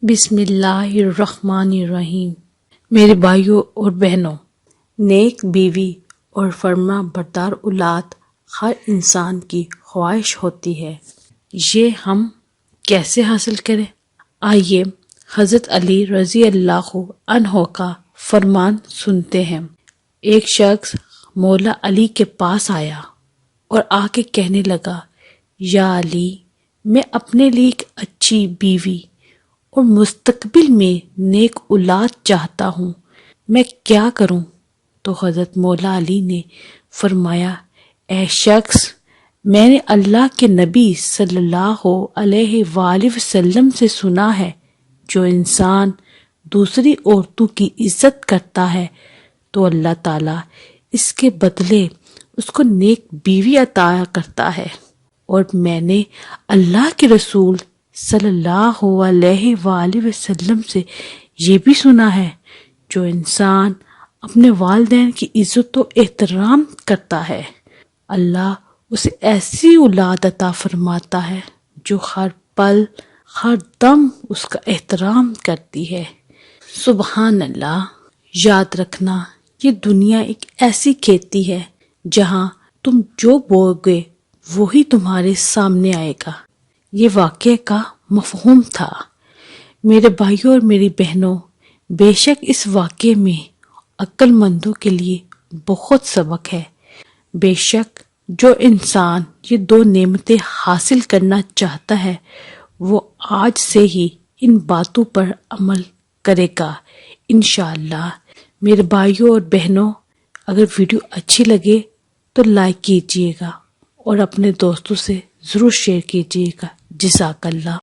बिस्मिल्लाहिर्रहमानिर्रहीम। मेरे भाइयों और बहनों, नेक बीवी और फर्मा बरदार औलाद हर इंसान की ख्वाहिश होती है। ये हम कैसे हासिल करें? आइए हजरत अली रजी अल्लाह अन्हो का फरमान सुनते हैं। एक शख्स मौला अली के पास आया और आके कहने लगा, या अली, मैं अपने लिए एक अच्छी बीवी और मुस्तकबिल में नेक औलाद चाहता हूँ, मैं क्या करूँ? तो हजरत मौला अली ने फरमाया, ऐ शख्स, मैंने अल्लाह के नबी सल्लल्लाहु अलैहि वसल्लम से सुना है, जो इंसान दूसरी औरतों की इज्जत करता है तो अल्लाह ताला इसके बदले उसको नेक बीवी अता करता है। और मैंने अल्लाह के रसूल सल्लल्लाहु अलैहि वसल्लम से ये भी सुना है, जो इंसान अपने वालिदैन की इज्जत और एहतराम करता है, अल्लाह उसे ऐसी औलाद अता फरमाता है जो हर पल हर दम उसका एहतराम करती है। सुबहान अल्लाह। याद रखना, ये दुनिया एक ऐसी खेती है जहाँ तुम जो बोओगे वही तुम्हारे सामने आएगा। ये वाक़े का मफ़हूम था। मेरे भाइयों और मेरी बहनों, बेशक इस वाक़े में अक्लमंदों के लिए बहुत सबक है। बेशक जो इंसान ये दो नेमतें हासिल करना चाहता है, वो आज से ही इन बातों पर अमल करेगा इंशाअल्लाह। मेरे भाइयों और बहनों, अगर वीडियो अच्छी लगे तो लाइक कीजिएगा और अपने दोस्तों से ज़रूर शेयर कीजिएगा। जज़ाकल्लाह।